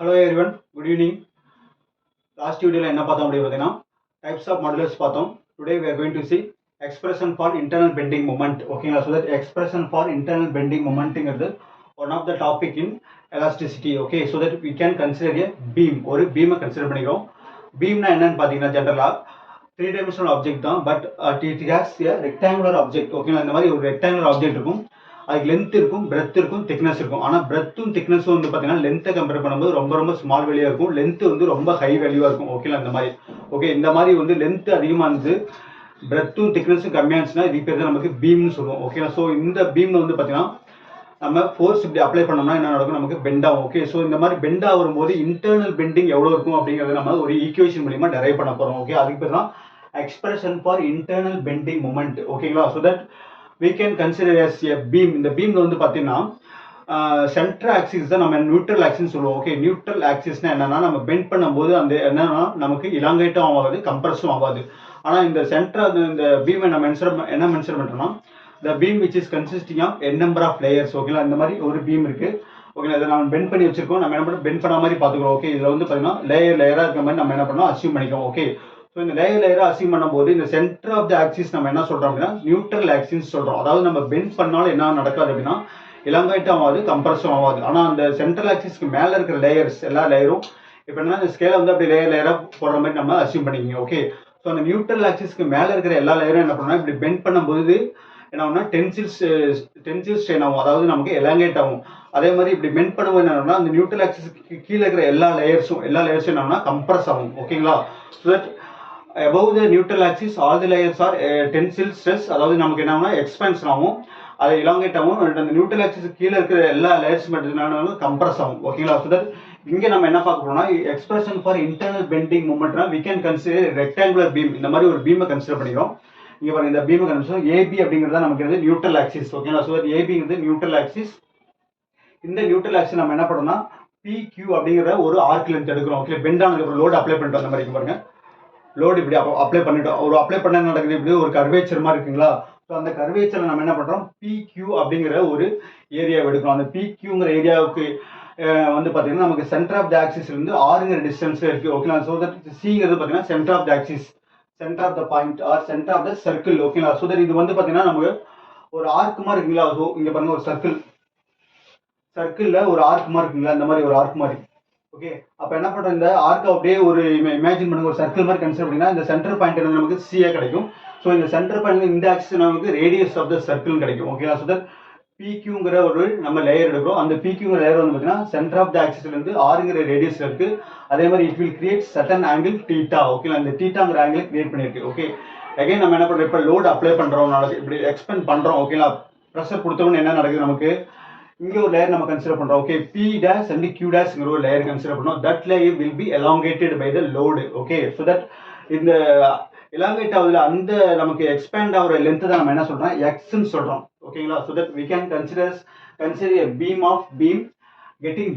Hello everyone, good evening. Last video என்ன பார்த்தோம் அப்படி பார்த்தீங்கன்னா types of modulus பார்த்தோம். Today we are going to see expression for internal bending moment. ஓகேங்களா? So that expression for internal bending momentங்கிறது one of the topic in elasticity. Okay, so that we can consider a beam. ஒரு beam consider பண்ணிக்கிறோம். beamனா என்னன்னு பார்த்தீங்கன்னா ஜெனரலா 3-dimensional object தான், but it has a rectangular object. ஓகேங்களா? இந்த மாதிரி ஒரு rectangular object இருக்கும். அதுக்கு லென்த் இருக்கும், பிரெத் இருக்கும், திக்னஸ் இருக்கும். ஆனால் பிரெத்தும் திக்னஸும் வந்து பார்த்தீங்கன்னா லென்த்தை கம்பேர் பண்ணும்போது ரொம்ப ரொம்ப ஸ்மால் வேல்யூவாக இருக்கும், லென்த் வந்து ரொம்ப ஹை வேல்யூவாக இருக்கும். ஓகேங்களா? இந்த மாதிரி இந்த மாதிரி வந்து லென்த் அதிகமாக இருந்து பிரெத்தும் திக்னஸும் கம்மியாக இருந்துச்சுன்னா இது பேர் தான் நமக்கு பீம்னு சொல்லுவோம். ஓகேங்களா? ஸோ இந்த பீமில் வந்து பார்த்தீங்கன்னா நம்ம ஃபோர்ஸ் இப்படி அப்ளை பண்ணோம்னா என்ன நடக்கும், நமக்கு பெண்ட் ஆகும். ஓகே, ஸோ இந்த மாதிரி பெண்ட் ஆகும் போது இன்டர்னல் பெண்டிங் எவ்வளோ இருக்கும் அப்படிங்கிறத நம்ம ஒரு ஈக்குவேஷன் மூலியமா டெரைவ் பண்ண போகிறோம். ஓகே, அதுக்கு பேர் தான் expression for internal bending moment. ஓகேங்களா? So that we can consider as a beam. இந்த பீம்ல வந்து பார்த்தீங்கன்னா சென்ட்ரல் ஆக்சிஸ் தான் நம்ம நியூட்ரல் ஆக்சிஸ் சொல்லுவோம். ஓகே, நியூட்ரல் ஆக்சிஸ்னா என்னன்னா நம்ம பெண்ட் பண்ணும்போது அந்த என்னன்னா நமக்கு இலாங்கேட்டும் ஆகாது, கம்ப்ரஸும் ஆகாது. ஆனால் இந்த சென்டர் இந்த பீமை நம்ம என்ன மென்ஷன் பண்ணுறோம்னா the beam which is consisting of n number of layers. ஓகேங்களா? இந்த மாதிரி ஒரு பீம் இருக்கு. ஓகேங்களா? இதை நம்ம பெண்ட் பண்ணி வச்சிருக்கோம். நம்ம என்ன பண்ணோம், பெண்ட் பண்ண மாதிரி பார்த்துக்கிறோம். ஓகே, இதில் வந்து பார்த்தீங்கன்னா லேயராக இருக்க மாதிரி நம்ம என்ன பண்ணோம், அசியூம் பண்ணிக்கிறோம். ஓகே, ஸோ இந்த லேயராக அசியூம் பண்ணும்போது இந்த சென்டர் ஆஃப் த ஆக்சிஸ் நம்ம என்ன சொல்கிறோம் அப்படின்னா நியூட்ரல் ஆக்சிஸ் சொல்கிறோம். அதாவது நம்ம பெண்ட் பண்ணாலும் என்ன நடக்காது அப்படின்னா இலாங்கேட்டும் ஆகாது, கம்ப்ரஸும் ஆகாது. ஆனால் அந்த சென்ட்ரல் ஆக்சிஸ்க்கு மேலே இருக்கிற லேயர்ஸ் எல்லா லேயரும் இப்போ என்ன இந்த ஸ்கேலை வந்து அப்படி லேயராக போடுற மாதிரி நம்ம அசியூம் பண்ணிக்கிங்க. ஓகே, ஸோ அந்த நியூட்ரல் ஆக்சிஸ்க்கு மேலே இருக்கிற எல்லா லேயரும் என்ன பண்ணோம்னா இப்படி பெண்ட் பண்ணும்போது என்ன ஆகும்னா டென்சில் ஸ்ட்ரெயின் ஆகும், அதாவது நமக்கு எலாங்கேட் ஆகும். அதே மாதிரி இப்படி பெண்ட் பண்ணும்போது என்ன ஆகும்னா அந்த நியூட்ரல் ஆக்சிஸ்க்கு கீழே இருக்கிற எல்லா லேயர்ஸும் என்ன ஆகும்னா கம்ப்ரஸ் ஆகும். ஓகேங்களா? So that above the neutral axis all the layers are tensile stress, அதாவது நமக்கு என்ன ஆகும்னா எக்ஸ்பான்ஷன் ஆகும், அது இலாங்கேட் ஆகும். அந்த நியூட்ரல் ஆக்சிஸ் கீழே இருக்கிற எல்லா லேயர்ஸ் மட்டும் கம்ப்ரஸ் ஆகும். ஓகேங்களா? ஸோ தட் இங்கே நம்ம என்ன பார்க்க போறோம்னா எக்ஸ்பிரஷன் ஃபார் இன்டர்னல் பெண்டிங் மூமெண்ட்னா we can consider rectangular beam. இந்த மாதிரி ஒரு பீமை கன்சிடர் பண்ணிக்கிறோம். இங்கே பாருங்க, இந்த பீமை கன்சிடர் ஏபி அப்படிங்கிறது நமக்கு நியூட்ரல் ஆக்சிஸ். ஓகேங்களா? ஸோ தட் ஏபிங்கிறது நியூட்ரல் ஆக்சிஸ். இந்த நியூட்ரல் ஆக்சிஸ் நம்ம என்ன பண்ணோம்னா PQ அப்படிங்கிற ஒரு ஆர்க் லென்த் எடுக்கிறோம். ஓகே, பெண்ட் ஆனதுக்கு லோடு அப்ளை பண்ணிட்டு அந்த மாதிரி பாருங்க, லோடு இப்படி அப்ளை பண்ணிட்டோம். ஒரு அப்ளை பண்ண நடக்குது இப்படி ஒரு கர்வேச்சர் மாதிரி இருக்குங்களா? ஸோ அந்த கர்வேச்சரை நம்ம என்ன பண்ணுறோம், PQ அப்படிங்கிற ஒரு ஏரியாவை எடுக்கிறோம். அந்த PQங்கிற ஏரியாவுக்கு வந்து பார்த்தீங்கன்னா நமக்கு சென்டர் ஆஃப் த ஆக்சிஸ் இருந்து ஆறுங்கிற டிஸ்டன்ஸில் இருக்குது. ஓகேங்களா? ஸோ தட் சிங்கிறது பார்த்தீங்கன்னா centre of the axis, centre of the point or centre of the circle. ஓகேங்களா? ஸோ தட் இது வந்து பார்த்தீங்கன்னா நமக்கு ஒரு ஆர்க் மாதிரி இருக்குங்களா? ஸோ இங்கே பாருங்க, ஒரு சர்க்கிளில் ஒரு ஆர்க் மாதிரி இருக்குங்களா? இந்த மாதிரி ஒரு ஆர்க் மாதிரி. ஓகே, அப்போ என்ன பண்ணுறோம், இந்த ஆர்க் அப்படியே ஒரு இமேஜின் பண்ணுங்க, ஒரு சர்க்கிள் மாதிரி கன்சிடர் பண்ணிங்கன்னா இந்த சென்டர் பாயிண்ட் நமக்கு சிஏ கிடைக்கும். ஸோ இந்த சென்டர் பாயிண்ட் இந்த ஆக்சிஸ் நமக்கு ரேடியஸ் ஆஃப் த சர்க்கிள் கிடைக்கும். ஓகேங்களா? ஸோ தட் PQங்கிற ஒரு நம்ம லேயர் எடுக்கிறோம். அந்த PQங்கிற லேயர் வந்து பார்த்தீங்கன்னா சென்டர் ஆஃப் த ஆக்சிஸ்லேருந்து ஆறுங்கிற ரேடியஸ் இருக்கு. அதே மாதிரி it will create certain angle theta. ஓகேங்களா? இந்த தீட்டாங்கிற ஆங்கிள் கிரியேட் பண்ணியிருக்கு. ஓகே, அகைன் நம்ம என்ன பண்ணுறோம், இப்போ லோடு அப்ளை பண்ணுறோம், இப்படி எக்ஸ்பெண்ட் பண்ணுறோம். ஓகேங்களா? ப்ரெஷர் கொடுத்தவொன்னு என்ன நடக்குது, நமக்கு இங்கே ஒரு லேயர் நம்ம கன்சிடர் பண்ணுறோம். Okay, P dash and Q dashங்கிற ஒரு லேயர் கன்சிடர் பண்ணோம். That layer will be elongated by the load. Okay, so that இந்த எலாங்கேட் ஆகுதுல அந்த நமக்கு எக்ஸ்பேண்ட் ஆகிற லென்த் தான் நம்ம என்ன சொல்கிறோம், எக்ஸ்ன்னு சொல்கிறோம். ஓகேங்களா? So that we can consider a beam getting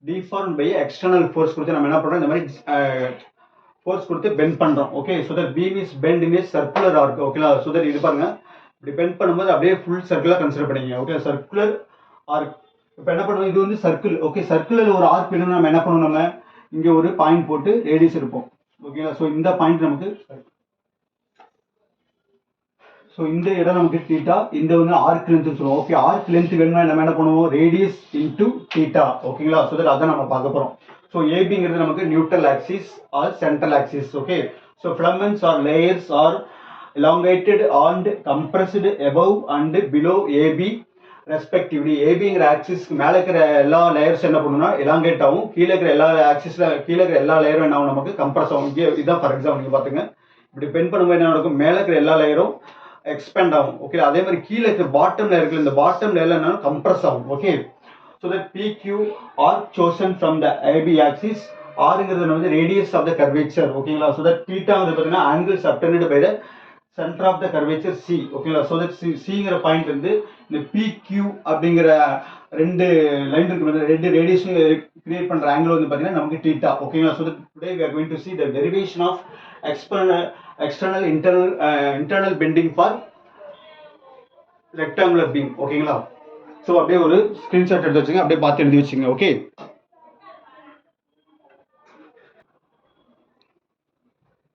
deformed by external force கொடுத்து நம்ம என்ன பண்ணுறோம், இந்த மாதிரி ஃபோர்ஸ் கொடுத்து பெண்ட் பண்ணுறோம். Okay, so that beam is bent in a circular arc. ஓகேங்களா? ஸோ தட் இது பாருங்க, இப்படி பெண்ட் பண்ணும்போது அப்படியே ஃபுல் சர்க்கிளாக கன்சிடர் பண்ணிங்க. Okay, circular arc. இப்போ என்ன பண்ணுவோம், இது வந்து சர்க்கிள். ஓகே, சர்க்குலர் ஒரு ஆர்க் வேணும், நம்ம என்ன பண்ணுவோம், நம்ம இங்கே ஒரு பாயிண்ட் போட்டு ரேடியஸ் இருப்போம். ஓகேங்களா? ஸோ இந்த பாயிண்ட் நமக்கு, ஸோ இந்த இடம் நமக்கு தீட்டா, இந்த வந்து ஆர்க் லென்த் சொல்லுவோம். ஓகே, ஆர்க் லென்த் வேணும்னா நம்ம என்ன பண்ணுவோம், ரேடியஸ் இன்டூ தீட்டா. ஓகேங்களா? ஸோ தட் அதான் நம்ம பார்க்க போகிறோம். ஸோ ஏபிங்கிறது நமக்கு neutral axis or central axis. Okay, so filaments or layers or elongated and compressed above and below AB respectively. ஏபிங்கிற ஆக்சிஸ்க்கு மேலே இருக்கிற எல்லா லேயர்ஸ் என்ன பண்ணுன்னா எலாங்கேட் ஆகும், கீழே இருக்கிற எல்லா கீழே இருக்கிற எல்லா லேயரும் என்ன ஆகும், நமக்கு கம்ப்ரஸ் ஆகும். இங்கே இதுதான் ஃபார் எக்ஸாம்பிள் நீங்கள் பார்த்துங்க, இப்படி பெண்ட் பண்ணும்போது என்ன நடக்கும், மேலே இருக்கிற எல்லா லேயரும் எக்ஸ்பேண்ட் ஆகும். ஓகே, அதே மாதிரி கீழே இருக்கிற பாட்டம் லேயர் இருக்குல்ல, இந்த பாட்டம் லேயர்ல என்ன கம்ப்ரஸ் ஆகும். Okay, so that PQ are chosen from the AB axis. ஆறுங்கிறது வந்து ரேடியஸ் ஆஃப் த கர்வேச்சர். ஓகேங்களா? ஸோ தட் தீட்டாங்கிறது பார்த்தீங்கன்னா angle subtended by the centre of the curvature C. ஓகேங்களா? ஸோ தட் சிங்கிற பாயிண்ட் வந்து இந்த PQ அப்படிங்கிற ரெண்டு லைன் இருக்கு, ரெண்டு ரேடியேஷன் கிரியேட் பண்ற ஆங்கிள் வந்து பார்த்தீங்கன்னா நமக்கு தீட்டா. ஓகேங்களா? So that today we are going to see the derivation of external internal bending for rectangular beam. ஓகேங்களா? ஸோ அப்படியே ஒரு ஸ்கிரீன்ஷாட் எடுத்து வச்சுங்க, அப்படியே பார்த்து எழுதி வச்சுங்க. ஓகே,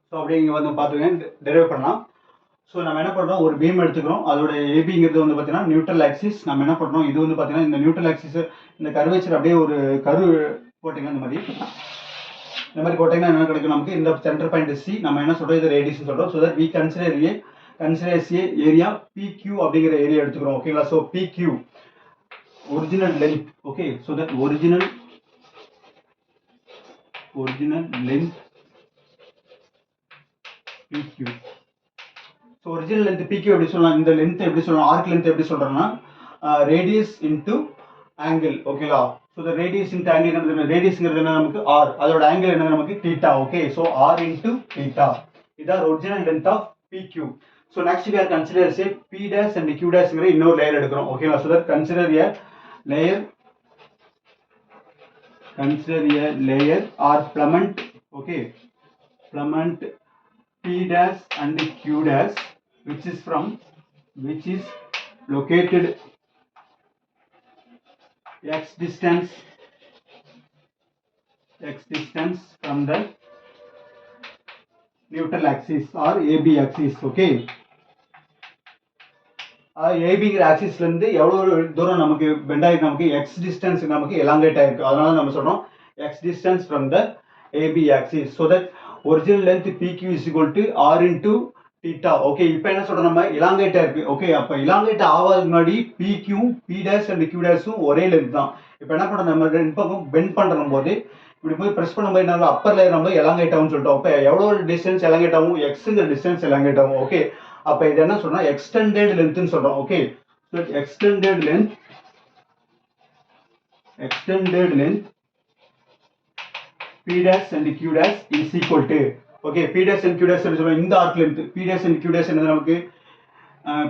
ஸோ அப்படியே இங்கே வந்து பார்த்துக்கங்க டெரைவ் பண்ணலாம். ஸோ நம்ம என்ன பண்ணுறோம், ஒரு பீம் எடுத்துக்கிறோம். அதோட ஏபிங்கிறது வந்து பார்த்தீங்கன்னா நியூட்ரல் ஆக்சிஸ். நம்ம என்ன பண்ணுறோம், இது வந்து பார்த்தீங்கன்னா இந்த நியூட்ரல் ஆக்சிஸ் இந்த கர்வேச்சர் அப்படியே ஒரு கரு போட்டிங்கன்னா இந்த மாதிரி போட்டிங்கன்னா என்ன கிடைக்கும் நமக்கு, இந்த சென்டர் பாயிண்ட் சி நம்ம என்ன சொல்கிறோம், இது ரேடியஸ் சொல்கிறோம். So that we consider area PQ அப்படிங்கிற ஏரியா எடுத்துக்கிறோம். ஓகேங்களா. So PQ original length. Okay. So that original length PQ. So original length PQ எப்படி சொல்லலாம், இந்த லென்த் எப்படி சொல்லலாம், ஆர்க் லென்த் எப்படி சொல்கிறோம்னா ரேடியஸ் இன்டூ ஆங்கிள். ஓகேங்களா. So the radius into angle, ரேடியஸ்ங்கிறது என்ன நமக்கு ஆர், அதோட ஆங்கிள் என்ன நமக்கு theta. Okay. So R into theta, இதான் original length of PQ. So next we are consider say P dash and Q dashங்கிற இன்னொரு லேயர் எடுக்கிறோம். ஓகேங்களா. So that consider a layer or plummet. Okay, plummet P dash and Q dash which is located x distance from the neutral axis or AB axis. Okay, ஏபிங்கிற ஆக்சிஸ்ல இருந்து எவ்வளவு தூரம் நமக்கு bend ஆயிருக்கு, நமக்கு எக்ஸ் டிஸ்டன்ஸ் நமக்கு elongate ஆயிருக்கு. அதனால நம்ம சொல்றோம் x distance from the AB axis. So that original length PQ is equal to r into theta. Okay. இப்போ என்ன சொல்றோம், நம்ம எலாங்கேட் ஆயிருக்கு. ஓகே. அப்போ எலாங்கேட் ஆகாததுக்கு முன்னாடி PQ P dash and Q dashும் ஒரே லென்த் தான். இப்போ என்ன பண்றோம், நம்ம ரெண்டு பக்கம் பெண்ட் பண்ணும் போது இப்படி போய் பிரஸ் பண்ணும்போது என்ன அப்பர் லேயர் நம்ம எலாங்கேட் ஆகும்னு சொல்லிட்டோம். அப்போ எவ்வளவு டிஸ்டன்ஸ் எலாங்கேட் ஆகும், எக்ஸ்ங்கிற டிஸ்டன்ஸ் எலாங்கேட் ஆகும். ஓகே. அப்ப இது என்ன சொல்றோம், எக்ஸ்டெண்டட் லென்த்னு சொல்றோம். Okay. So extended length P dash and Q dash is equal to, okay, P dash and Q dash சொல்றோம். இந்த arc length P dash and Q dash என்னது நமக்கு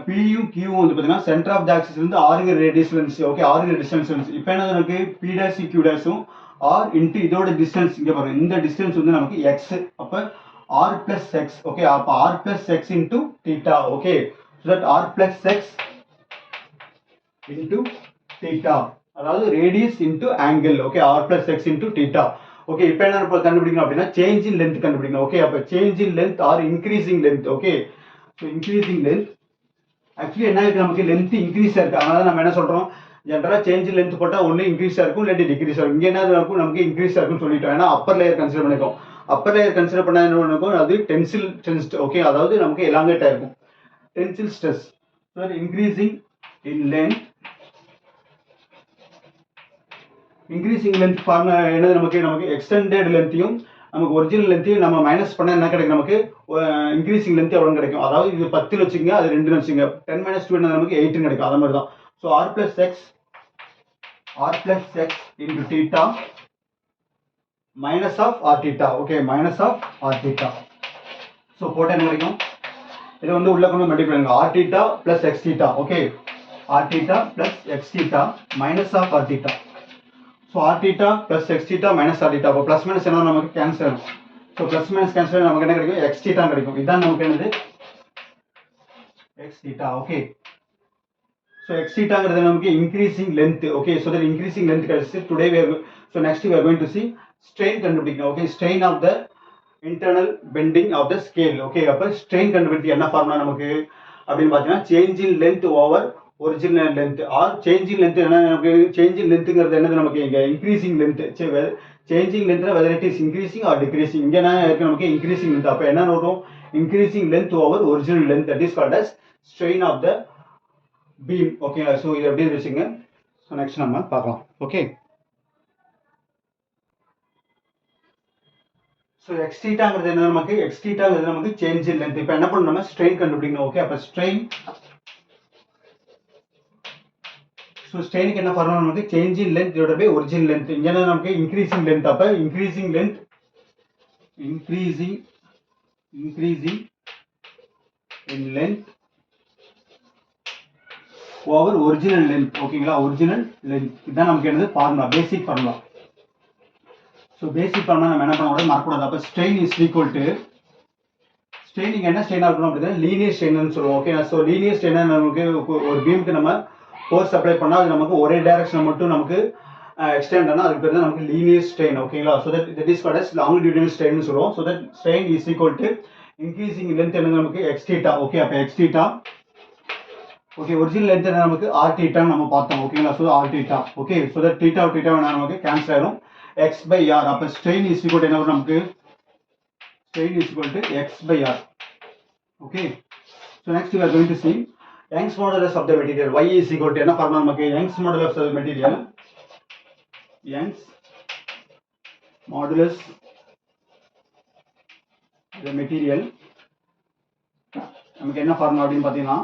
Pயும் Qயும் வந்து பாத்தீங்கன்னா சென்டர் ஆஃப் தி ஆக்சிஸ் இருந்து ஆர்ங்கிற ரேடியஸ் லென்ஸ். ஓகே. ஆர்ங்கிற distance length. இப்போ என்ன நமக்கு P dash Q dashும் ஆர் இன்டு இதோட டிஸ்டன்ஸ் இங்க பாருங்க, இந்த டிஸ்டன்ஸ் வந்து நமக்கு x. அப்ப r plus x. okay, அப்ப r plus x into theta. okay, so that r plus x into theta, அதாவது radius into angle. okay, r plus x into theta. okay, இப்போ என்ன கண்டுபிடிக்கணும் அப்படின்னா change in length கண்டுபிடிக்கணும். okay, அப்ப change in length or increasing length. okay, so increasing length actually என்ன இருக்கு, நமக்கு length increase இருக்கு. அதனால நம்ம என்ன சொல்றோம், ஜெனரலா சேஞ்ச் லென்த் போட்டா ஒன்னு இன்க்ரீஸ் இருக்கும் இல்லாட்டி டிக்ரீஸ் ஆகும். இங்க என்ன இருக்கும், நமக்கு இன்க்ரீஸ் ஆகும்னு சொல்லிட்டோம். ஏன்னா அப்பர் லேயர் கன்சிடர் பண்ணிக்கோம். அப்பர் லேயர் கன்சிடர் பண்ணா என்ன இருக்கும், அது டென்சில் ஸ்ட்ரெஸ். ஓகே, அதாவது நமக்கு எலாங்கேட் ஆயிருக்கும், tensile stress. So increasing in length, increasing length form என்னது, நமக்கு எக்ஸ்டெண்டட் லென்த்தையும் நமக்கு ஒரிஜினல் லென்த்தையும் நம்ம மைனஸ் பண்ண என்ன கிடைக்கும், நமக்கு இன்க்ரீசிங் லென்த் எவ்வளவு கிடைக்கும். அதாவது இது 10 வச்சுங்க, அது 2 வச்சுங்க, 10 - 2 நமக்கு 8 கிடைக்கும். அதே மாதிரி தான். So r plus x into theta minus of r theta. okay, minus of r theta. So போட்ட என்ன கிடைக்கும், இது வந்து உள்ள கொண்டு மல்டிப்ளை பண்ணுங்க, r theta plus x theta. okay, r theta plus x theta minus of r theta. So r theta plus x theta minus r theta. அப்போ plus minus என்ன நமக்கு கேன்சல் ஆகும். ஸோ பிளஸ் மைனஸ் கேன்சல் நமக்கு என்ன கிடைக்கும், x theta கிடைக்கும். இதுதான் நமக்கு என்னது x theta. okay, so x theta is the increasing length. okay, so the increasing length today we are, so next we are going to see strain conducting. okay, strain of the internal bending of the scale. okay, appo strain conducting enna formula namakku appdin paathina change in length over original length or change in length. enna namakku change in length ngiradhu enna namakku inga increasing length, changing length whether it is increasing or decreasing. inga enna irukku namakku increasing length. appo enna notum, increasing length over original length, that is called as strain of the beam. okay, so இது எப்படி இருந்துச்சுங்க. so next நம்ம பார்க்கலாம். okay, so x theta ங்கிறது என்ன, நமக்கு x theta ங்கிறது நமக்கு change in length. இப்போ என்ன பண்ணணும், நம்ம strain கண்டுபிடிக்கணும். okay, அப்ப strain, so strain க்கு என்ன ஃபார்முலா, நமக்கு change in length divided by original length. இங்க என்ன நமக்கு increasing length. அப்ப increasing length, increasing in length over original length. ஓகேங்களா, ஒரிஜினல் லென்த். இதான் நமக்கு என்னது ஃபார்முலா, பேசிக் ஃபார்முலா. ஸோ பேசிக் ஃபார்முலா நம்ம என்ன பண்ணக்கூடாது, மறக்கக்கூடாது. அப்போ strain is equal to, straining என்ன ஸ்ட்ரெயினாக இருக்கணும் அப்படின்னா லீனியர் ஸ்ட்ரெயின்னு சொல்லுவோம். ஓகே, ஸோ லீனியர் ஸ்ட்ரெயினாக நமக்கு ஒரு பீமுக்கு நம்ம ஃபோர்ஸ் அப்ளை பண்ணால் அது நமக்கு ஒரே டைரக்ஷன் மட்டும் நமக்கு எக்ஸ்டெண்ட் ஆனால் அதுக்கு பேர் தான் நமக்கு லீனியர் ஸ்ட்ரெயின் ஓகேங்களா. So that is called as longitudinal strain சொல்லுவோம். So that strain is equal to increasing length என்ன நமக்கு எக்ஸ் தீட்டா. ஓகே அப்போ x theta okay original length என்ன நமக்கு ஆர் தீட்டான்னு நம்ம பார்த்தோம் ஓகேங்களா. So R theta okay. So that theta வேணா நமக்கு கேன்சல் ஆயிடும் எக்ஸ் பை ஆர். அப்போ ஸ்ட்ரெயின் இஸ் ஈக்குவல் என்ன வரும் நமக்கு strain is equal to x by R okay. So next we are going to see Young's modulus of the material y is equal to என்ன formula நமக்கு Young's modulus of the material Young's modulus the material நமக்கு என்ன formula அப்படின்னு பார்த்தீங்கன்னா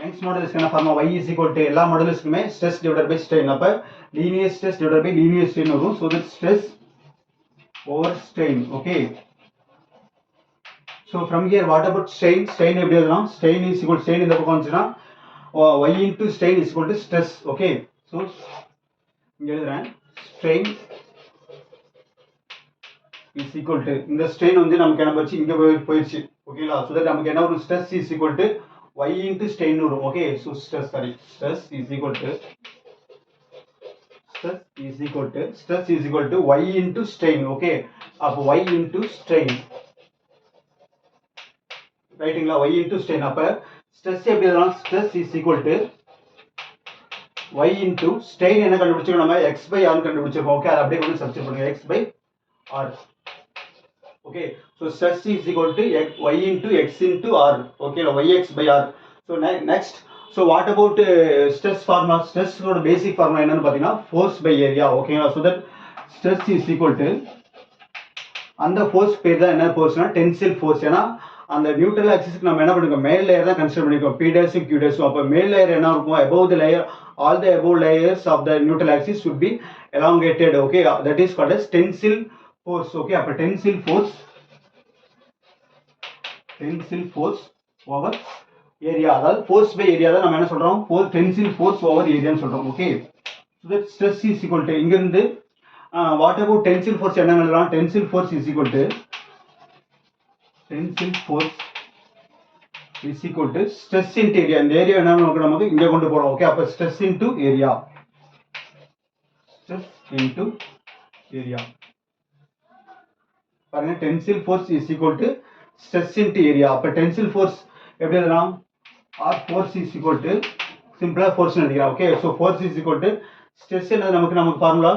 Young's modulus என்ன formula y is equal to எல்லா மாடுலஸ்க்குமே stress divided by strain. அப்ப linear stress divided by linear strain வரும். So that stress over strain okay. So from here what about strain? Strain எப்படி எழுதலாம்? Strain is equal to strain இந்த பக்கம் வந்துச்சுன்னா y into strain is equal to stress okay. So இங்க எழுதுறேன் strain is equal to இந்த strain வந்து நமக்கு என்ன போச்சு இங்க போயிடுச்சு ஓகேங்களா. So that நமக்கு என்ன வரும் stress is equal to y into strain வரும் okay. So stress is equal to y into strain okay. அப்போ y into strain ரைட்டுங்களா. y into strain அப்ப stress எப்படி எழுதலாம்? stress is equal to y into strain என்ன கண்டுபிடிச்சிருக்கோம் நம்ம x by r கண்டுபிடிச்சிருக்கோம் ஓகே. அதை அப்படியே வந்து சப்ஸ்டிட்யூட் பண்ணுங்க x by r okay. so stress is equal to y into x into r okay yx by r. so next so what about stress formula? stress ஓட basic formula என்னன்னு பாத்தீங்கன்னா force by area ஓகேங்களா. so that stress is equal to அந்த force பேர் தான் என்ன forceனா tensile force. ஏன்னா அந்த நியூட்ரல் ஆக்சிஸ்க்கு நம்ம என்ன பண்ணிருக்கோம் மேல் லேயர் தான் கன்சிடர் பண்ணிருக்கோம் p dash q dash. அப்ப மேல் லேயர் என்ன இருக்கும் above the layer all the above layers of the neutral axis should be elongated okay. that is called as tensile force okay. அப்ப tensile force over area அதாவது force by area தான் நம்ம என்ன சொல்றோம் tensile force over area ன்னு சொல்றோம் okay. so that stress is equal to இங்க இருந்து what about tensile force என்ன எழுதலாம்? tensile force is equal to stress into area. இந்த ஏரியா என்ன நமக்கு இங்க கொண்டு போறோம் ஓகே. அப்ப stress into area பாருங்க tensile force is equal to stress into area. அப்ப tensile force எப்படி எழுதலாம்? or force is equal to சிம்பிளா force எழுதிக்கலாம் okay. so force is equal to stress என்ன நமக்கு ஃபார்முலா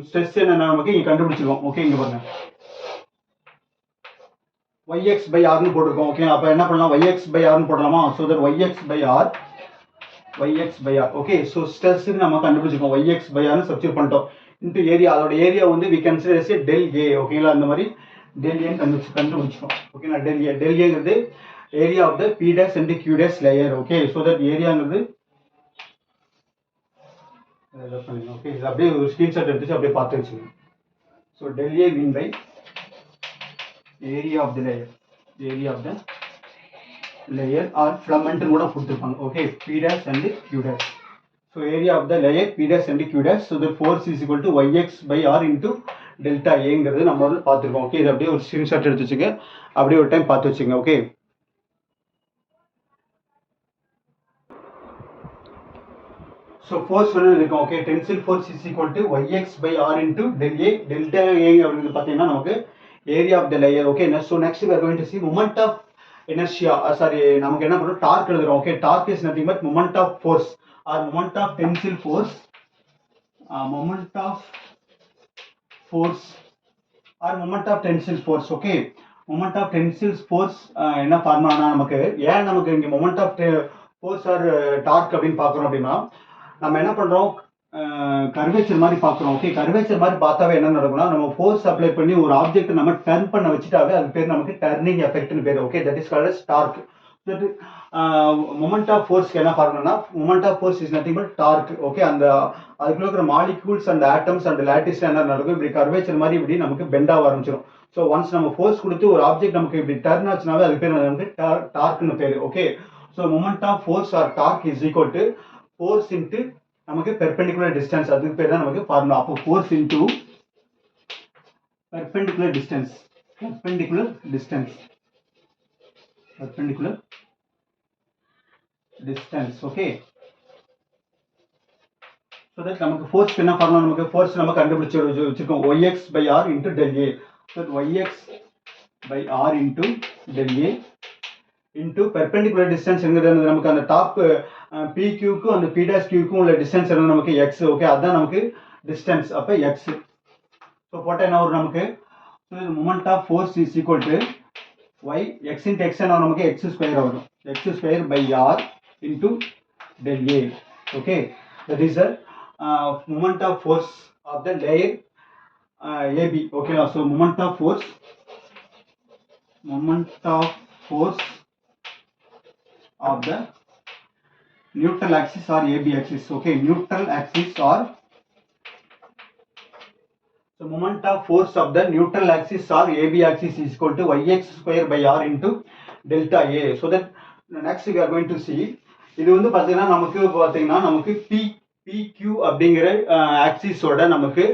stress என்ன நமக்கு இங்க கண்டுபிடிச்சிருக்கோம் ஓகே. இங்க பாருங்க yx by r னு போட்டுருக்கோம் ஓகே. அப்ப என்ன பண்ணலாம் yx by r னு போடலாமா? so that yx by r okay. so stress க்கு நம்ம கண்டுபிடிச்சிருக்கோம் yx by r னு சப்ஸ்டிட்யூட் பண்ணிட்டோம் into area. அதோட ஏரியா வந்து we consider as a del a ஓகேங்களா. அந்த மாதிரி del a கண்டுபிடிச்சிட்டோம் ஓகேங்களா. del a ங்கிறது area of the p dash and q dash layer okay. so that ஏரியாங்கிறது ஓகே. இது அப்படியே ஒரு ஸ்கிரீன்ஷாட் எடுத்து அப்படியே பார்த்து வச்சுக்கோங்க. so del a mean by area of the layer or filament கூட கொடுத்திருப்பாங்க okay. p dash and q dash. so area of the layer p dash and q dash. so the force is equal to yx by r into delta a ங்கிறது நம்ம பார்த்திருக்கோம் okay. இது அப்படியே ஒரு screenshot எடுத்து வச்சுங்க அப்படியே ஒரு டைம் பார்த்து வச்சுங்க ஓகே. so force வந்து இருக்கும் okay. tensile force is equal to yx by r into del a. delta a அப்படிங்கிறது பார்த்தீங்கன்னா நமக்கு area of the layer okay. so next we are going to see moment of inertia sorry நமக்கு என்ன பண்றோம் torque எழுதுறோம் okay. torque is nothing but moment of force or moment of tensile force or moment of tensile force okay. moment of tensile force என்ன ஃபார்முலானா நமக்கு ஏன் நமக்கு இங்க moment of force or torque அப்படினு பார்க்கறோம் அப்படினா நம்ம என்ன பண்றோம் கர்வேச்சர் மாதிரி பார்க்குறோம் ஓகே. கர்வேச்சர் மாதிரி பார்த்தாவே என்ன நடக்கும்னா நம்ம ஃபோர்ஸ் அப்ளை பண்ணி ஒரு ஆப்ஜெக்ட் நம்ம டர்ன் பண்ண வச்சுட்டாவே அது பேர் நமக்கு டர்னிங் எஃபெக்ட்னு பேர் okay. That is called as torque. Moment of ஃபோர்ஸ்க்கு என்ன ஃபார்முலானா moment of force is nothing but torque okay. அந்த அதுக்குள்ள இருக்கிற molecules and atoms and lattice என்ன நடக்கும் இப்படி கர்வேச்சர் மாதிரி இப்படி நமக்கு பெண்ட் ஆக ஆரம்பிச்சிடும். ஸோ ஒன்ஸ் நம்ம ஃபோர்ஸ் கொடுத்து ஒரு ஆப்ஜெக்ட் நமக்கு இப்படி டர்ன் ஆச்சுனாவே அது பேர் நமக்கு டார்க்னு பேர் okay. So moment of force or torque is equal to force into நமக்கு பெர்பெண்டிகுலர் டிஸ்டன்ஸ் அதுக்கு பேர் தான் நமக்கு ஃபார்முலா. அப்போ force into perpendicular distance okay. So that நமக்கு ஃபோர்ஸ் என்ன பண்ணலாம், நமக்கு ஃபோர்ஸ் நம்ம கண்டுபிடிச்சி வச்சுருக்கோம் yx by r into del a. So yx by r into del a into perpendicular distance என்கிறது நமக்கு அந்த டாப் PQக்கும் அந்த P''க்கும் உள்ள டிஸ்டன்ஸ் என்ன நமக்கு x. ஓகே, அதுதான் நமக்கு டிஸ்டன்ஸ். அப்போ x. ஸோ போட்டால் என்ன வரும் நமக்கு, ஸோ இது moment of force is equal to y x into x என்ன நமக்கு x ஸ்கொயர் வரும், x square by r into del a. Okay, that is the moment of force of the layer AB. Okay, so moment of force of the neutral axis or AB axis. Okay, neutral axis or so moment of force of the neutral axis or AB axis is equal to yx square by r into delta A. So that next we are going to see, இது வந்து பார்த்தீங்கன்னா நமக்கு PQ அப்படிங்கிற ஆக்சிஸோட நமக்கு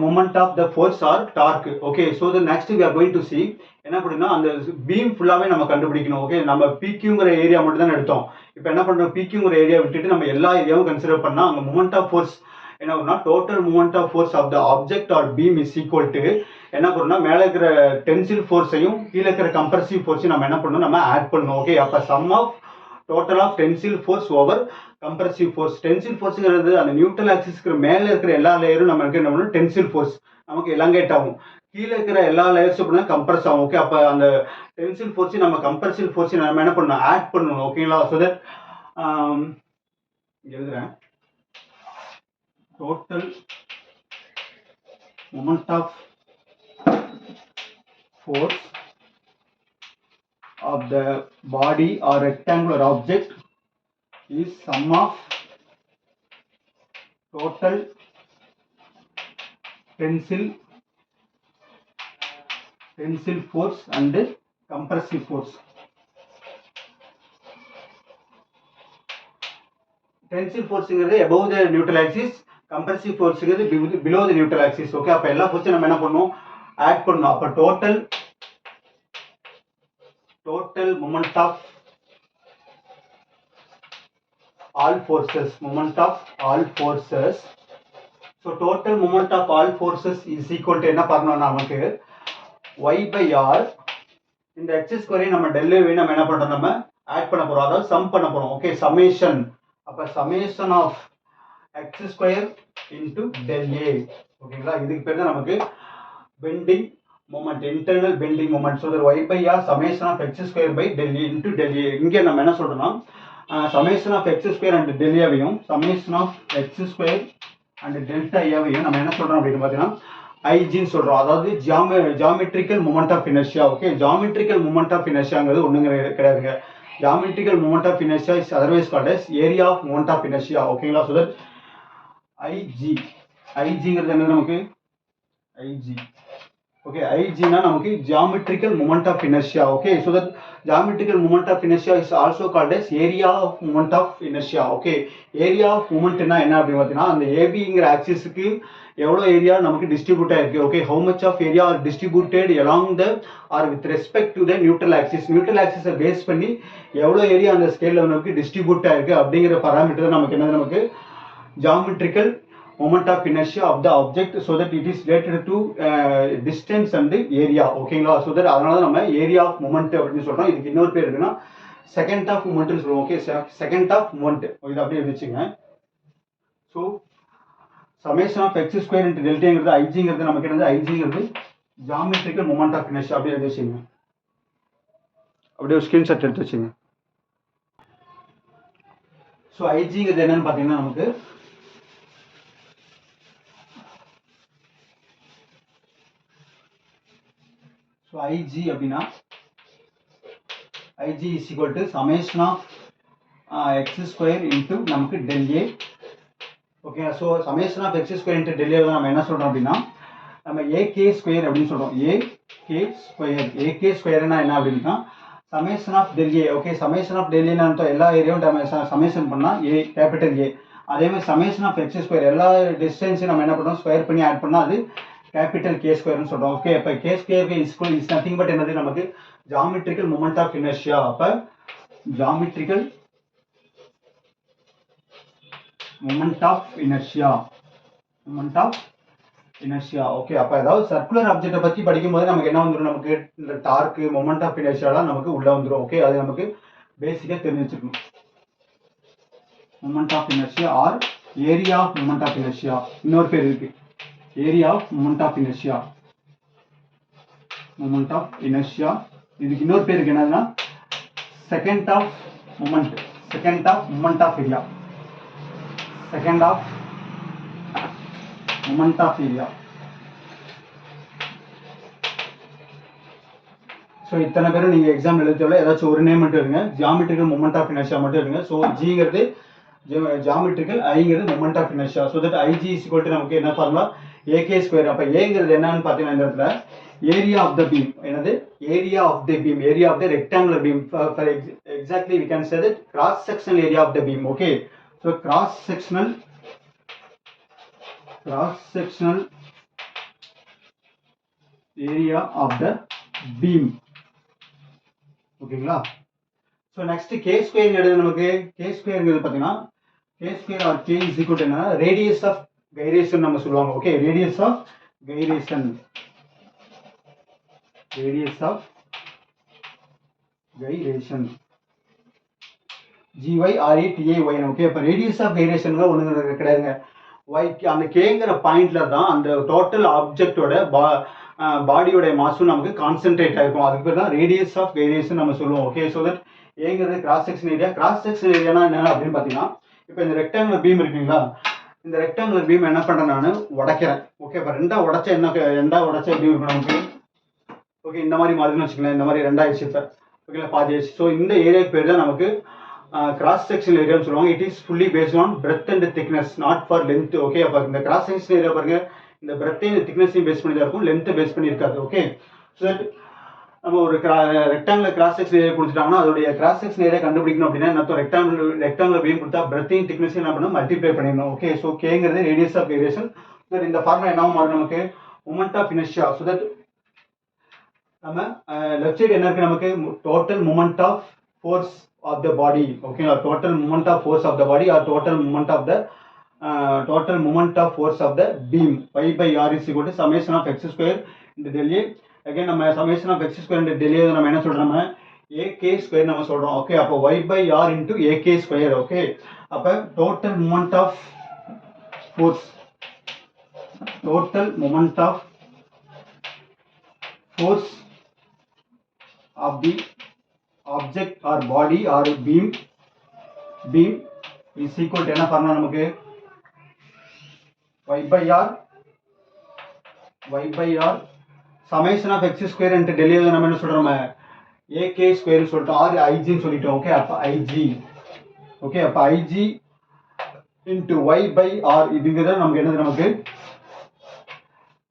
moment of the force or torque. Okay, so the next we are going to see என்ன அப்படின்னா அந்த beam ஃபுல்லாவே நம்ம கண்டுபிடிக்கணும். ஓகே, நம்ம PQங்கிற ஏரியா மட்டும் தான் எடுத்தோம். இப்போ என்ன பண்றோம், PQங்கிற ஏரியா விட்டுட்டு நம்ம எல்லா ஏரியாவும் கன்சிடர் பண்ணா அங்க moment of force என்ன ஆகும்னா total moment of force of the object or beam is equal to என்ன பண்ணுறோம்னா மேலே இருக்கிற டென்சில் ஃபோர்ஸையும் கீழே இருக்கிற கம்ப்ரசிவ் ஃபோர்ஸையும் நம்ம என்ன பண்ணணும், நம்ம ஆட் பண்ணணும். ஓகே, அப்போ sum of total of tensile force over compressive force. Tensile ஃபோர்ஸுங்கிறது அந்த நியூட்ரல் ஆக்சிஸ்க்கு மேலே இருக்கிற எல்லா லேயரும் நமக்கு என்ன பண்ணணும், டென்சில் ஃபோர்ஸ் நமக்கு எலாங்கேட் ஆகும். கீழே இருக்கிற எல்லா லேயர்ஸும் அப்படின்னா கம்ப்ரஸ் ஆகும். ஓகே, அப்போ அந்த டென்சில் ஃபோர்ஸையும் நம்ம கம்ப்ரசிவ் ஃபோர்ஸையும் நம்ம என்ன பண்ணணும், ஆட் பண்ணணும். ஓகேங்களா, ஸோ தட் எழுதுறேன், total moment of force of the body or rectangular object is sum of total tensile force and compressive force. Tensile force is above the neutral axis, compressive force is below the neutral axis. Okay, அப்ப எல்லா ஃபோர்ஸையும் நம்ம என்ன பண்ணணும், add பண்ணணும். அப்ப total moment of all forces, so total moment of all forces is equal to என்ன பண்ணணும், நமக்கு y by r இந்த x ஸ்கொயரை நம்ம del a நம்ம என்ன பண்றோம், நம்ம ஆட் பண்ண போறோம், அதாவது சம் பண்ண போறோம். Okay, summation. அப்ப summation of x square into del a. ஓகேங்களா, இதுக்கு பேர் தான் நமக்கு bending moment, internal bending moment. So y by r summation of x square by del a into del a. இங்கே நம்ம என்ன சொல்றோம்னா summation of x square and del a வையும் summation of x square and delta ஏவையும் நம்ம என்ன சொல்றோம் அப்படின்னு பார்த்தீங்கன்னா ஐஜின்னு சொல்றோம். அதாவது geometrical moment of inertia. Okay, geometrical moment of இனர்ஷியாங்கிறது ஒண்ணுங்க கிடையாதுங்க. geometrical moment of inertia is otherwise called as area of moment of inertia. ஓகேங்களா, so that igங்கிறது என்ன நமக்கு ig. ஓகே, ig னா நமக்கு geometrical moment of inertia. Okay, so that geometrical moment of inertia is also called as area of moment of inertia. Okay, area of moment னா என்ன அப்படி பார்த்தீங்கன்னா அந்த ABங்கிற ஆக்சிஸ்க்கு எவ்வளோ ஏரியா நமக்கு டிஸ்ட்ரிபியூட் ஆயிருக்கு. Okay, how much of area are distributed along the or with respect to the neutral axis. Neutral ஆக்சிஸை base பண்ணி எவ்வளோ ஏரியா அந்த ஸ்கேலில் நமக்கு டிஸ்ட்ரிபியூட் ஆயிருக்கு அப்படிங்கிற பராமீட்டர் நமக்கு என்னது, நமக்கு geometrical moment of inertia of the object, so that it is related to distance and area. ஓகேங்களா, so that அதனால நம்ம area of moment அப்படின்னு சொல்றோம். இதுக்கு இன்னொரு பேர் இருக்குன்னா செகண்ட் ஆஃப் மூமெண்ட்னு சொல்லுவோம். ஓகே, செகண்ட் ஆஃப் மூமெண்ட் இது அப்படியே இருந்துச்சுங்க. So summation of x square into டெல்டாங்கிறது ஐஜிங்கிறது நமக்கு என்னது, ஐஜிங்கிறது ஜியாமெட்ரிக்கல் மொமெண்ட் ஆஃப் இனர்ஷியா. அப்படியே எடுத்து வச்சுங்க, அப்படியே ஒரு ஸ்கிரீன்ஷாட் எடுத்து வச்சுங்க. ஸோ ஐஜிங்கிறது என்னன்னு பார்த்தீங்கன்னா நமக்கு ஸோ ஐஜி அப்படின்னா IG is equal to summation of x square into நமக்கு del a. Okay, so summation of x square into del a நம்ம என்ன சொல்றோம் அப்படின்னா நம்ம AK ஸ்கொயர் அப்படின்னு சொல்றோம். AK ஸ்கொயர்னா என்ன அப்படின்னா summation of del a. Okay, summation of del a எல்லா ஏரியாவும் சமேஷன் பண்ணா A கேபிட்டல் A. அதே மாதிரி சமேஷன் ஆஃப் எக்ஸ் ஸ்கொயர் எல்லா டிஸ்டன்ஸையும் நம்ம என்ன பண்ணுறோம், ஸ்கொயர் பண்ணி ஆட் பண்ணால் அது கேபிட்டல் K ஸ்கொயர்னு சொல்கிறோம். ஓகே, இப்போ K square is nothing but என்னது, நமக்கு ஜியாமெட்ரிக்கல் மொமெண்ட் ஆஃப் இனர்ஷியா. அப்போ geometrical moment of inertia. Moment of inertia. Okay, அப்ப ஏதாவது சர்க்குலர் ஆப்ஜெக்ட்டை பத்தி படிக்கும்போது நமக்கு என்ன வந்துடும், நமக்கு இந்த டார்க் மொமெண்ட் ஆஃப் இனர்ஷியாலாம் நமக்கு உள்ள வந்துடும். ஓகே, அது நமக்கு பேசிக்கா தெரிஞ்சு வச்சுக்கணும். Moment of inertia or area of moment of inertia, இன்னொரு பேர் இருக்கு, area of moment of inertia. Moment of inertia, இதுக்கு இன்னொரு பேர் இருக்கு, என்னன்னா second of moment, second of moment of area, second of moment of area. So இத்தனை பேரும் நீங்கள் எக்ஸாம் எழுதல ஏதாச்சும் ஒரு நேம் மட்டும் இருங்க. ஜியாமெட்ரிக்கல் மொமெண்ட் ஆஃப் இனர்ஷியா மட்டும் இருங்க. ஸோ ஜிங்கிறது ஜியாமெட்ரிக்கல், ஐங்கிறது moment of inertia. So that IG is equal to நமக்கு என்ன ஃபார்முலா, ஏகே ஸ்கொயர். அப்போ ஏங்கிறது என்னன்னு பார்த்தீங்கன்னா இந்த இடத்துல ஏரியா ஆஃப் த பீம், என்னது area of the beam, area of the rectangular beam. For exactly we can say that cross sectional area of the beam. Okay, so cross sectional area of the beam. ஓகேங்களா? So next K square எழுது. நமக்கு K ஸ்கொயர்ங்கிறது பார்த்தீங்கன்னா K square or K is equal to என்ன, radius of gyration நம்ம சொல்லுவாங்க. Okay, radius of gyration, radius of gyration, GYRATAY. Okay, அப்போ radius of gyration ஒன்று கிடையாதுங்க. அந்த கேங்கிற பாயிண்ட்ல தான் அந்த டோட்டல் ஆப்ஜெக்டோட பாடியோட மாசும் நமக்கு கான்சென்ட்ரேட் ஆயிருக்கும். அதுக்கு பேர் தான் ரேடியஸ் ஆஃப் கைரேஷன் நம்ம சொல்லுவோம். ஓகே, ஸோ தட் ஏங்கிறது cross section area. Cross section ஏரியானா என்ன அப்படின்னு பார்த்தீங்கன்னா, இப்போ இந்த ரெக்டாங்குலர் பீம் இருக்குங்களா, இந்த ரெக்டாங்குலர் பீம் என்ன பண்றேன், நான் உடைக்கிறேன். ஓகே, இப்போ ரெண்டா உடைச்சா என்ன, ரெண்டா உடைச்சா எப்படி இருக்கும் நமக்கு, ஓகே இந்த மாதிரி மாதிரின்னு வச்சுக்கலாம். இந்த மாதிரி ரெண்டாயிடுச்சு இப்போ, ஓகேங்களா, பாதி ஆயிடுச்சு. ஸோ இந்த ஏரியாவுக்கு பேர் தான் நமக்கு கிராஸ் செக்ஷன் ஏரியான்னு சொல்லுவாங்க. It is fully based on breadth and thickness, not for length. Okay, அப்போ இந்த கிராஸ் செக்ஷன் ஏரியா பாருங்க, இந்த பிரெத்தையும் திக்னஸையும் பேஸ் பண்ணி தான் இருக்கும், லென்த்தை பேஸ் பண்ணி இருக்காது. ஓகே, ஸோ நம்ம ஒரு ரெக்டாங்குலர் கிராஸ் செக்ஷன் ஏரியா கொடுத்துட்டாங்கன்னா அதோடைய கிராஸ் செக்ஷன் ஏரியா கண்டுபிடிக்கணும் அப்படின்னா என்ன, ரெக்டாங்குலர் பீம் கொடுத்தா பிரெத்தையும் திக்னஸையும் என்ன பண்ணணும், மல்டிப்ளை பண்ணிடணும். ஓகே, ஸோ கேங்கிறது ரேடியஸ் ஆஃப் கைரேஷன். ஸோ இந்த ஃபார்முலா என்ன மாறும் நமக்கு, moment of inertia. So that நம்ம லெஃப்ட் சைடு என்ன இருக்கு, நமக்கு total moment of force of the body. ஓகேங்களா, total moment of force of the body or total moment of the force of the beam. Y by R is equal to summation of x square into del A. Again நம்ம summation of x square into del A நம்ம என்ன சொல்றோம், AK square நம்ம சொல்றோம். Okay, அப்போ Y by R into AK square. Okay, அப்போ total moment of force, total moment of force of the object or body or beam is equal to என்ன formula நமக்கு, y by r summation of x square into del A நம்ம என்ன சொல்றோம், AK square சொல்லிட்டோம், r ig ன்னு சொல்லிட்டோம். Okay, அப்ப ig. Okay, அப்ப ig into y by r இதுங்கிறது நமக்கு என்னது, நமக்கு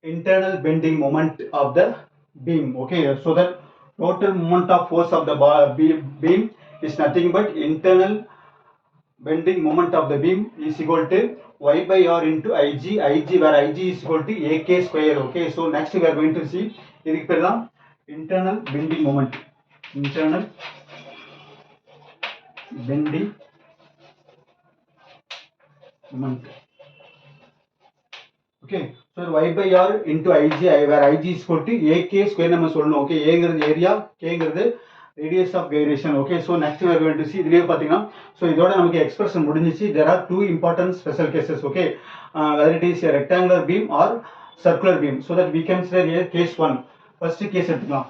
internal bending moment of the beam. Okay, so that total moment of force of the beam is nothing but internal bending moment of the beam is equal to y by r into ig, where ig is equal to AK square. Okay, so next we are going to see இதுக்கு பேர் தான் internal bending moment, internal bending moment. Okay, so y by r into ig, where ig is equal to AK square நம்ம சொல்லணும். Okay, ஏங்கிறது area, கேங்கிறது radius of gyration. Okay, so next we are going to see இதுலயே பாத்தீங்கன்னா, so இதோட நமக்கு expression முடிஞ்சிச்சு. There are two important special cases. Okay, whether it is a rectangular beam or circular beam, so that we can consider here case 1. first case எடுத்துக்கலாம்.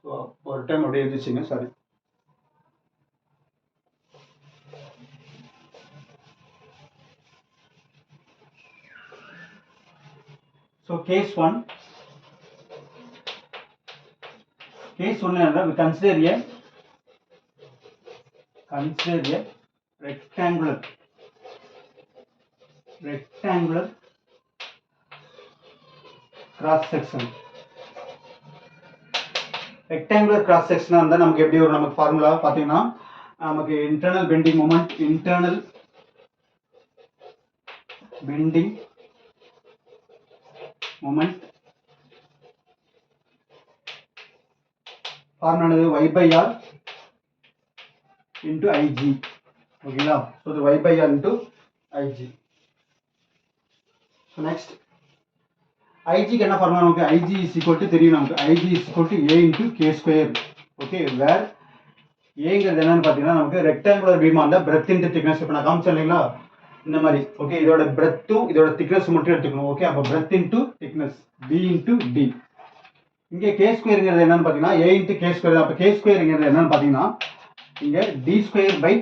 so ஒரு time அப்படியே எழுதிச்சிங்க, sorry. so case 1, case 1 we consider a rectangular cross section. rectangular cross section இருந்தா நமக்கு எப்படி வரும், நமக்கு formula பாத்தீங்கன்னா நமக்கு internal bending moment formula y by r into IG. ஓகேங்களா? ஸோ இது y by r into IG. So next ஐஜிக்கு என்ன ஃபார்முலா நமக்கு IG is equal to தெரியும் நமக்கு IG is equal to A into K square. Okay, where ஏங்கிறது என்னன்னு பார்த்தீங்கன்னா நமக்கு ரெக்டாங்குலர் பீமா இருந்தால் பிரெத் இன்ட்டு திக்னஸ். இப்போ நான் காமிச்சேன் இல்லைங்களா இந்த மாதிரி. ஓகே, இதோட பிரெத்தும் இதோட திக்னஸ் மட்டும் எடுத்துக்கணும். ஓகே, அப்போ breadth into thickness B into D. இங்கே கே ஸ்கொயருங்கிறது என்னன்னு பார்த்தீங்கன்னா A இன்ட்டு கே ஸ்கொயர். அப்போ கே ஸ்கொயருங்கிறது என்னன்னு பார்த்தீங்கன்னா இங்கே D ஸ்கொயர் பை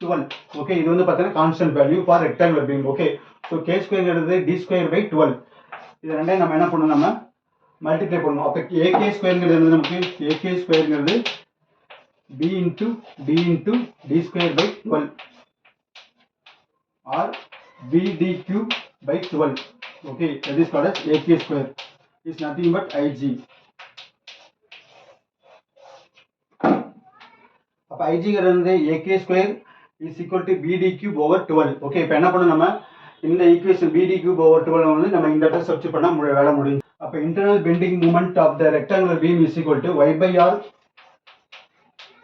12. ஓகே, இது வந்து பார்த்தீங்கன்னா constant value for rectangular beam. Okay, so K ஸ்கொயருங்கிறது D ஸ்கொயர் பை 12. இது ரெண்டையும் நம்ம என்ன பண்ணணும், நம்ம மல்டிப்ளை பண்ணணும். அப்போ ஏகே ஸ்கொயருங்கிறது நமக்கு AK ஸ்கொயருங்கிறது B into D into D square by 12 or BD cube by 12. Okay, that is called as AK square. Is nothing but IG. அப்ப IG ங்கிறது AK square is equal to BD cube over 12. Okay, இப்போ என்ன பண்ணணும், நம்ம இந்த equation BD cube over 12 வந்து நம்ம இந்த இடத்துல சப்ஸ்டிட்யூட் பண்ணா வேலை முடியும். அப்ப internal bending moment of the rectangular beam is equal to Y by R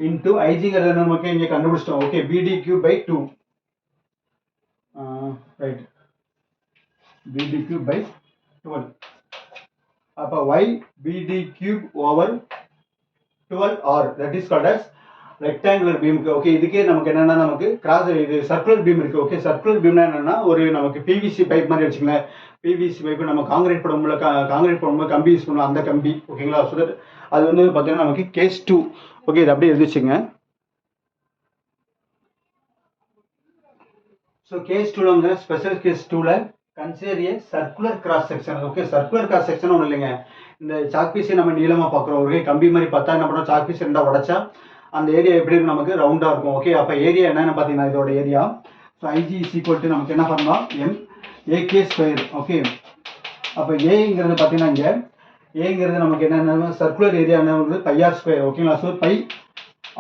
into ஐஜிங்கிறது நமக்கு இங்கே கண்டுபிடிச்சிட்டோம். Okay, BD cube by 2. Right, BD cube by 12. அப்போ Y BD cube over 12R, that is called as rectangular beam. Okay, இதுக்கே நமக்கு என்னன்னா நமக்கு cross இது circular beam இருக்கு. ஓகே, சர்க்குலர் பீம்னா என்னன்னா ஒரு நமக்கு PVC பைப் மாதிரி வச்சுக்கோங்களேன். PVC பைப் நம்ம காங்கிரீட் போடும்போது கம்பி யூஸ் பண்ணுவோம், அந்த கம்பி. ஓகேங்களா? ஸோ தட் அது வந்து பார்த்தீங்கன்னா நமக்கு கேஸ் 2. ஓகே, இது அப்படியே எழுதிச்சுங்க. ஸோ கேஸ் 2ல வந்து ஸ்பெஷல் கேஸ் 2ல consider a circular cross section. Okay, circular cross section ஒன்றும் இல்லைங்க, இந்த சாக் பீஸை நம்ம நீளமாக பார்க்குறோம். ஓகே, கம்பி மாதிரி பார்த்தா என்ன பண்ணுறோம், சாக் பீஸ் ரெண்டாக உடச்சா அந்த ஏரியா எப்படி இருக்கும், நமக்கு ரவுண்டாக இருக்கும். ஓகே, அப்போ ஏரியா என்னென்னு பார்த்தீங்கன்னா இதோட area. So IG is equal to நமக்கு என்ன பண்ணலாம், ஏகே ஸ்கொயர். ஓகே, அப்போ ஏங்கிறது பார்த்தீங்கன்னா இங்கே ஏங்கிறது நமக்கு என்னென்ன சர்க்குலர் ஏரியா என்ன பைஆர் ஸ்கொயர். ஓகேங்களா? So pi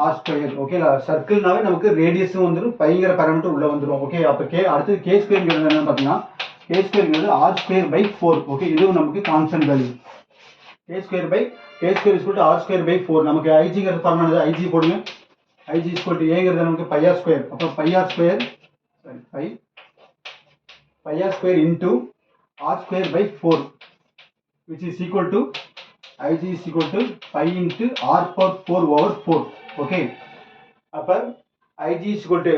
r square. ஓகேங்களா? சர்க்கிள்னாவே நமக்கு ரேடியஸும் வந்துடும், பைங்கிற பேராமீட்டர் உள்ள வந்துடும். ஓகே, அப்போ அடுத்தது கே ஸ்கொயர்ங்கிறது என்னன்னு பார்த்தீங்கன்னா கே ஸ்கொயர்ங்கிறது ஆர் ஸ்கொயர் பை 4. ஓகே, இதுவும் நமக்கு constant value. K square is to R square by 4. நமக்கு ஐஜிங்கிறது ஃபார்முலா ஐஜி போடுங்க. ஐஜி இஸ் டு ஏங்கிறது நமக்கு பைஆர் ஸ்கொயர். அப்போ pi R square into R square by 4 which is equal to IG is equal to pi into R power 4 over 4. Okay, அப்போ IG is equal to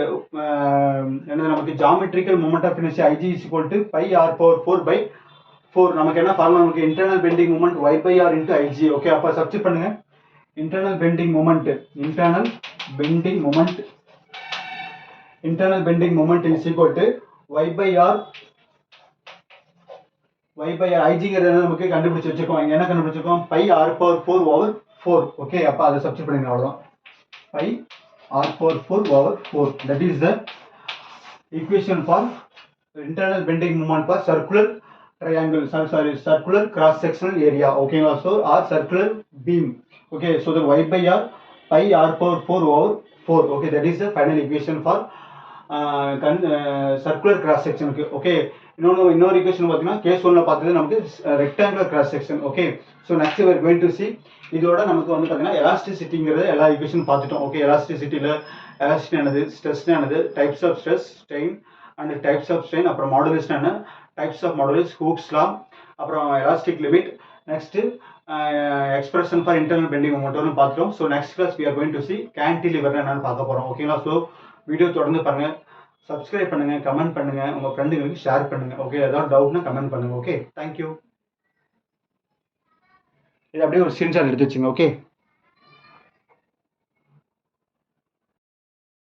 என்ன நமக்கு geometrical moment of inertia IG is equal to pi R power 4 by 4. நமக்கு என்ன formula, நமக்கு internal bending moment Y by R into IG. Okay, அப்போ substitute பண்ணுங்க. Internal bending moment is equal to Y by R ஐஜிங்கிறது நமக்கு கண்டுபிடிச்சு வச்சிருக்கோம். இங்க என்ன கண்டுபிடிச்சிருக்கோம், pi R power 4 over 4. Okay, அப்போ அதை சப்ஸ்டிட் பண்ணுங்க. அவ்வளோதான், pi R power 4 over 4. That is the equation for internal bending moment for circular triangle, circular cross sectional area. ஓகேங்களா? So or circular beam. Okay, so the Y by R by R power 4 over 4. Okay, that is the final equation for circular cross செக்ஷனுக்கு. Okay, இன்னொரு equation பார்த்தீங்கன்னா case 1ல பார்த்தது நமக்கு rectangular cross section. Okay, so next we are going to see இதோட நமக்கு வந்து பார்த்தீங்கன்னா எலாஸ்டிசிட்டிங்கிறது எல்லா ஈக்குவேஷன் பார்த்துட்டோம். ஓகே, எலாஸ்டிசிட்டியில் எலாஸ்டிசிட்டி ஆனது, ஸ்ட்ரெஸ் ஆனது, types of stress, strain and types of strain, அப்புறம் மாடுலஸ் என்ன, types of modulus, Hooke's law, அப்புறம் elastic limit, next expression for internal bending மொமெண்ட்னு பார்த்துட்டோம். So next class we are going to see cantilever என்னன்னு பார்க்க போகிறோம். ஓகேங்களா? ஸோ வீடியோ தொடர்ந்து பாருங்க, சப்ஸ்கிரைப் பண்ணுங்க, கமெண்ட் பண்ணுங்க, உங்க ஃப்ரெண்டுங்களுக்கு ஷேர் பண்ணுங்க. ஓகே, ஏதாவது டவுட்னா கமெண்ட் பண்ணுங்க. Okay, thank you. இது அப்படியே ஒரு ஸ்கிரீன்ஷாட் எடுத்து வச்சுங்க. ஓகே.